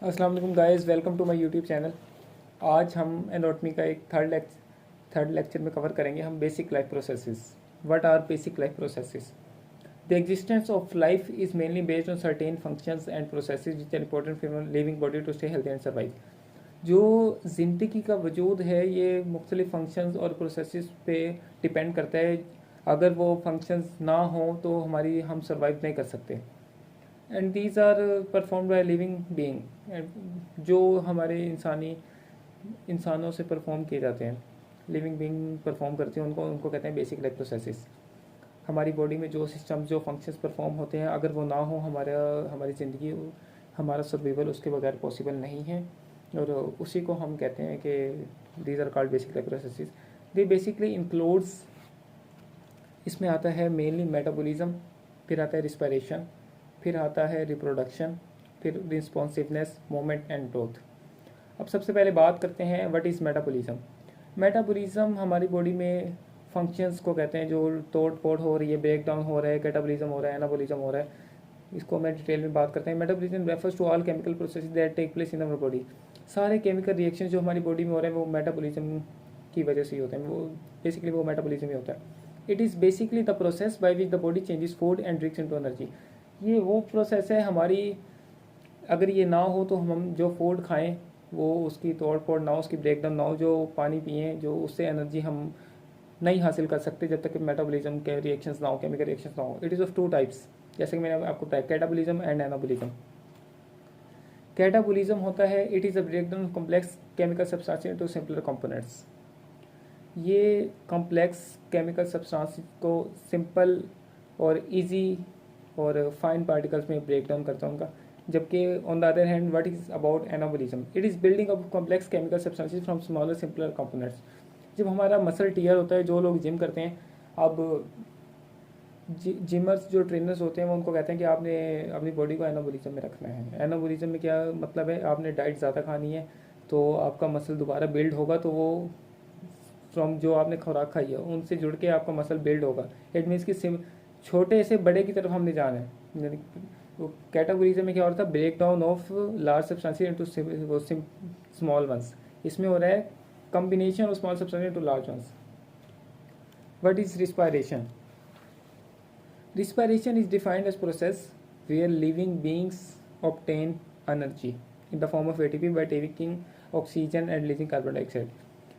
अस्सलाम वालेकुम guys, welcome to my YouTube channel. आज हम एनाटॉमी का एक थर्ड लेक्चर में कवर करेंगे हम basic life processes. What are basic life processes? The existence of life is mainly based on certain functions and processes which are important for living body to stay healthy and survive. जो ज़िंदगी का वजूद है ये मुख्तलिफ functions और processes पे depend करता है। अगर वो फंक्शंस ना हो तो हम सर्वाइव नहीं कर सकते। And these are perform by living being, जो हमारे इंसानों से परफॉर्म किए जाते हैं। लिविंग बीइंग परफॉर्म करते हैं, उनको उनको कहते हैं बेसिक लाइफ प्रोसेसेस। हमारी बॉडी में जो सिस्टम जो फंक्शंस परफॉर्म होते हैं, अगर वो ना हो हमारी ज़िंदगी, हमारा सर्वाइवल उसके बगैर पॉसिबल नहीं है। और उसी को हम कहते हैं कि these are called basic life processes. They basically includes, इसमें आता है मेनली मेटाबॉलिज्म, फिर आता है रिस्पायरेशन, फिर आता है रिप्रोडक्शन, फिर रिस्पॉन्सिवनेस, मोमेंट एंड ग्रोथ। अब सबसे पहले बात करते हैं व्हाट इज़ मेटाबॉलिज्म। मेटाबॉलिज्म हमारी बॉडी में फंक्शंस को कहते हैं जो तोड़ फोड़ हो रही है, ब्रेक डाउन हो रहा है, कैटाबॉलिज्म हो रहा है, एनाबॉलिज्म हो रहा है। इसको मैं डिटेल में बात करते हैं। Metabolism refers to all chemical processes that take place in our body. सारे केमिकल रिएक्शन जो हमारी बॉडी में हो रहे हैं वो मेटाबॉलिज्म की वजह से ही होते हैं। वो बेसिकली वो मेटाबॉलिज्म ही होता है। It is basically the process by which the body changes food and drinks into energy. ये वो प्रोसेस है हमारी, अगर ये ना हो तो हम जो फूड खाएं वो उसकी तोड़ फोड़ ना हो, उसकी ब्रेक डाउन ना हो, जो पानी पिए जो उससे एनर्जी हम नहीं हासिल कर सकते जब तक कि मेटाबॉलिज्म के रिएक्शंस ना हो, केमिकल रिएक्शंस ना हो। It is of two types, जैसे कि मैंने आपको बताया, कैटाबॉलिज्म एंड एनाबॉलिज्म। कैटाबॉलिज्म होता है it is a break down complex chemical substance into simpler components. ये कॉम्प्लेक्स केमिकल सब्सटेंस को सिंपल और इजी और फाइन पार्टिकल्स में ब्रेक डाउन करता है उनका। जबकि on the other hand what is about anabolism, it is building up complex chemical substances from smaller simpler components. जब हमारा मसल टीयर होता है, जो लोग जिम करते हैं, अब जिमर्स जो ट्रेनर्स होते हैं वो उनको कहते हैं कि आपने अपनी बॉडी को एनाबॉलिज्म में रखना है। एनाबॉलिज्म में क्या मतलब है, आपने डाइट ज़्यादा खानी है तो आपका मसल दोबारा बिल्ड होगा, तो वो फ्रॉम जो आपने खुराक खाई है उनसे जुड़ के आपका मसल बिल्ड होगा। इट मीन्स कि छोटे से बड़े की तरफ हमने जाना है। यानी वो कैटेगरीज में क्या हो रहा था, break down of large substances into small ones. इसमें हो रहा है combination of small substances into large ones. What is respiration? Respiration is defined as process where living beings obtain energy in the form of ATP by taking oxygen and releasing carbon dioxide.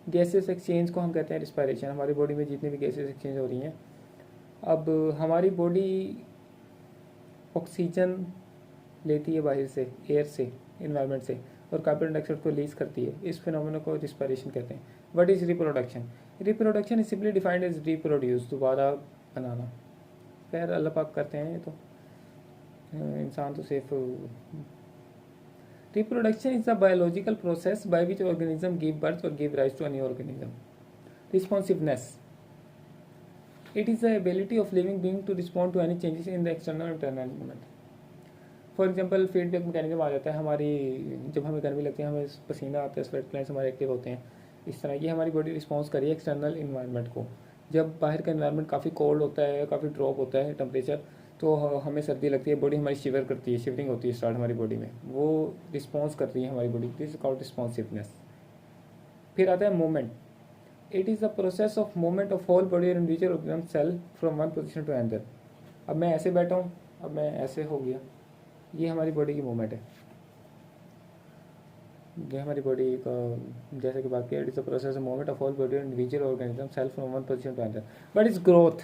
Gases exchange को हम कहते हैं respiration. हमारी body में जितनी भी gases exchange हो रही हैं, अब हमारी बॉडी ऑक्सीजन लेती है बाहर से, एयर से, इन्वायरमेंट से, और कार्बन डाइऑक्साइड को रिलीज करती है। इस फिनोमेना को रिस्पायरेशन कहते हैं। What is reproduction? Reproduction is simply defined as reproduce, दोबारा बनाना। खैर अल्लाह पाक करते हैं, ये तो इंसान तो सिर्फ। Reproduction is a biological process by which organism give birth और give rise to a new organism. Responsiveness, it is the ability of living being to respond to any changes in the external internal environment. For example feedback mechanism आ जाता है हमारी, जब हमें गर्मी लगती है, हमें पसीना आता है, स्वेट ग्लैंड्स हमारे एक्टिव होते हैं। इस तरह ये हमारी बॉडी रिस्पॉन्स करिए एक्सटर्नल इन्वायरमेंट को। जब बाहर का इन्वायरमेंट काफ़ी कोल्ड होता है, काफ़ी ड्रॉप होता है टेम्परेचर, तो हमें सर्दी लगती है, बॉडी हमारी शिवर करती है, शिवरिंग होती है स्टार्ट हमारी बॉडी में, वो रिस्पॉन्स कर रही है हमारी body. This is called responsiveness. फिर आता है movement. It is the process of movement of whole body और individual organism cell from one position to another. अब मैं ऐसे बैठा हूँ, अब मैं ऐसे हो गया, ये हमारी बॉडी की मूवमेंट है। ये हमारी बॉडी का, जैसे कि बात किया, it is the process of movement of whole body और individual organism cell from one position to another. But is growth,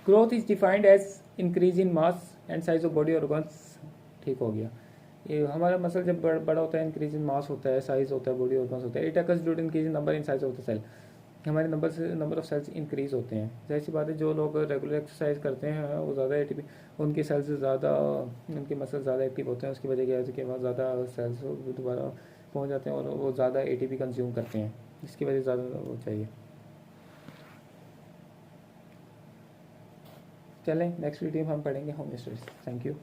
growth is defined as increase in mass and size of body organs. ठीक हो गया, ये हमारा muscle जब बड़ा होता है, इंक्रीज इन मास होता है, साइज होता है, बॉडी ऑर्गन्स होता है। It occurs due to increase in number in size of the cell. हमारे नंबर ऑफ सेल्स इंक्रीज होते हैं। जैसी सी बात है, जो लोग रेगुलर एक्सरसाइज करते हैं वो ज़्यादा एटीपी, उनकी सेल्स ज़्यादा, उनके मसल ज़्यादा एक्टिव होते हैं। उसकी वजह क्या है कि वहाँ ज़्यादा सेल्स दोबारा पहुँच जाते हैं और वो ज़्यादा एटीपी कंज्यूम करते हैं, जिसकी वजह ज़्यादा वो चाहिए। चलें नेक्स्ट वीडियो में हम पढ़ेंगे होम स्टडीज। Thank you.